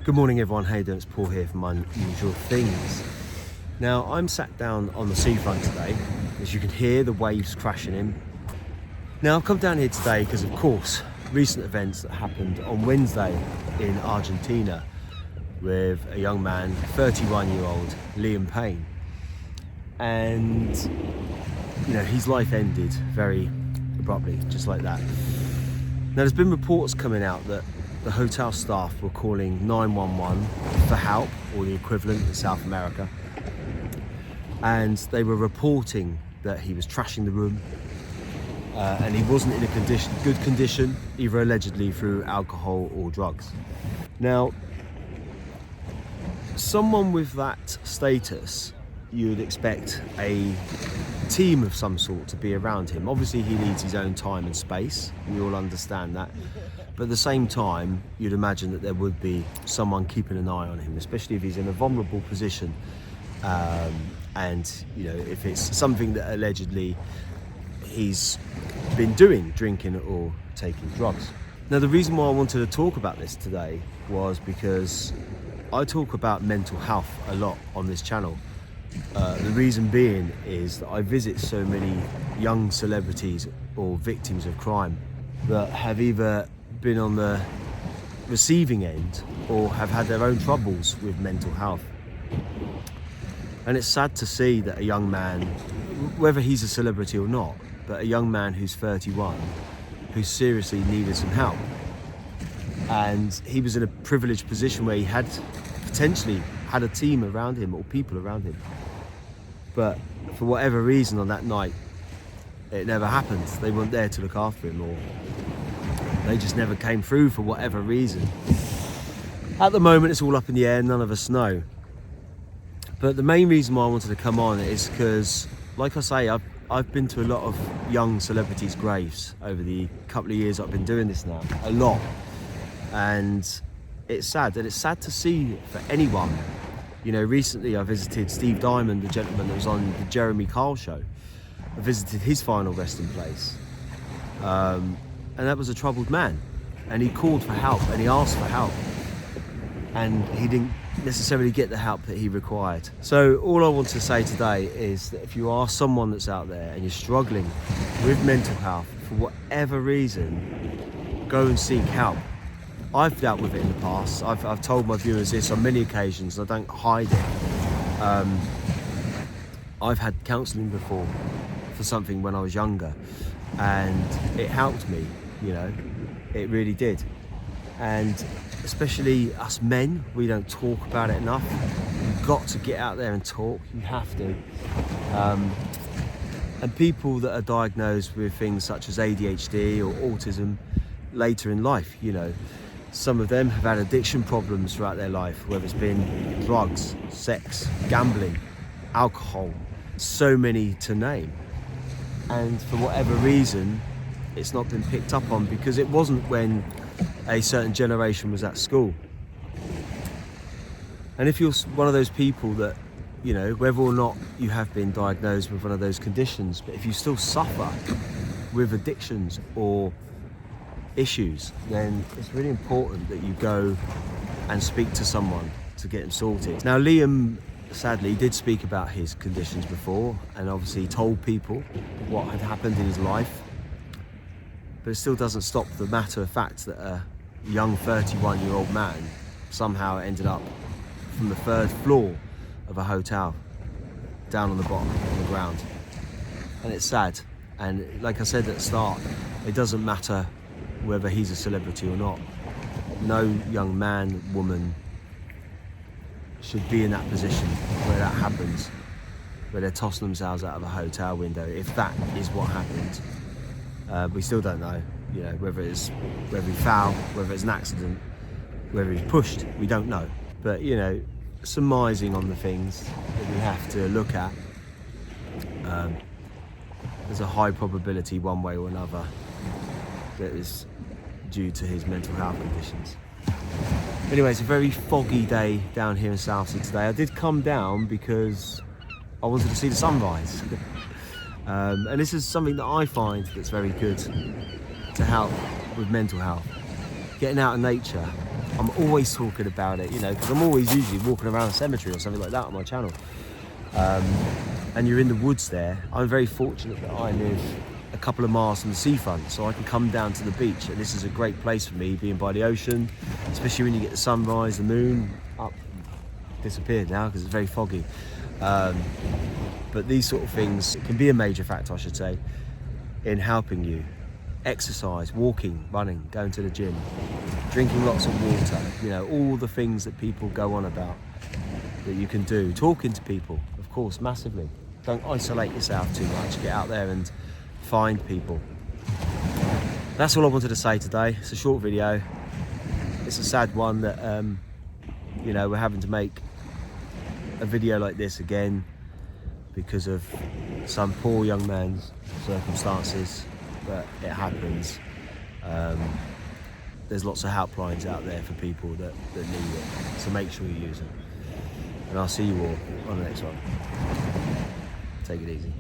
Good morning everyone, how you doing? It's Paul here from Unusual Things. Now I'm sat down on the seafront today. As you can hear the waves crashing in. Now I've come down here today because of course recent events that happened on Wednesday in Argentina with a young man, 31-year-old Liam Payne. And you know, his life ended very abruptly, just like that. Now there's been reports coming out that the hotel staff were calling 911 for help, or the equivalent in South America, and they were reporting that he was trashing the room and he wasn't in a good condition, either allegedly through alcohol or drugs. Now, someone with that status, you'd expect a team of some sort to be around him. Obviously he needs his own time and space, we all understand that, but at the same time you'd imagine that there would be someone keeping an eye on him, especially if he's in a vulnerable position, and you know, if it's something that allegedly he's been doing, drinking or taking drugs. Now the reason why I wanted to talk about this today was because I talk about mental health a lot on this channel. The reason being is that I visit so many young celebrities or victims of crime that have either been on the receiving end or have had their own troubles with mental health. And it's sad to see that a young man, whether he's a celebrity or not, but a young man who's 31, who seriously needed some help. And he was in a privileged position where he had potentially had a team around him or people around him. But for whatever reason on that night, it never happened. They weren't there to look after him, or they just never came through for whatever reason. At the moment, it's all up in the air, none of us know. But the main reason why I wanted to come on is because, like I say, I've been to a lot of young celebrities' graves over the couple of years I've been doing this now, a lot. And it's sad, and it's sad to see for anyone. You know, recently I visited Steve Diamond, the gentleman that was on the Jeremy Kyle show. I visited his final resting place. And that was a troubled man. And he called for help and he asked for help. And he didn't necessarily get the help that he required. So all I want to say today is that if you are someone that's out there and you're struggling with mental health for whatever reason, go and seek help. I've dealt with it in the past. I've told my viewers this on many occasions, and I don't hide it. I've had counselling before for something when I was younger, and it helped me, you know, it really did. And especially us men, we don't talk about it enough. You've got to get out there and talk, you have to. And people that are diagnosed with things such as ADHD or autism later in life, you know, some of them have had addiction problems throughout their life, whether it's been drugs, sex, gambling, alcohol, so many to name. And for whatever reason, it's not been picked up on because it wasn't when a certain generation was at school. And if you're one of those people that, you know, whether or not you have been diagnosed with one of those conditions, but if you still suffer with addictions or issues, then it's really important that you go and speak to someone to get them sorted. Now Liam sadly did speak about his conditions before and obviously told people what had happened in his life, but it still doesn't stop the matter of fact that a young 31-year-old man somehow ended up from the third floor of a hotel down on the bottom, on the ground. And it's sad, and like I said at the start, it doesn't matter whether he's a celebrity or not. No young man, woman should be in that position where that happens, where they're tossing themselves out of a hotel window, if that is what happened. We still don't know, you know, whether he fell, whether it's an accident, whether he's pushed, we don't know. But, you know, surmising on the things that we have to look at, there's a high probability one way or another that is due to his mental health conditions. Anyway, it's a very foggy day down here in Southsea today. I did come down because I wanted to see the sunrise. And this is something that I find that's very good to help with mental health. Getting out in nature I'm always talking about it, you know, because I'm always usually walking around a cemetery or something like that on my channel. And you're in the woods there. I'm very fortunate that I live a couple of miles from the seafront, so I can come down to the beach, and this is a great place for me, being by the ocean, especially when you get the sunrise, the moon up, disappeared now because it's very foggy. But these sort of things can be a major factor, I should say, in helping you exercise, walking, running, going to the gym, drinking lots of water, you know, all the things that people go on about that you can do. Talking to people, of course, massively. Don't isolate yourself too much. Get out there and find people. That's all I wanted to say today. It's a short video. It's a sad one that you know, we're having to make a video like this again because of some poor young man's circumstances, but it happens. There's lots of helplines out there for people that need it, so make sure you use them. And I'll see you all on the next one. Take it easy.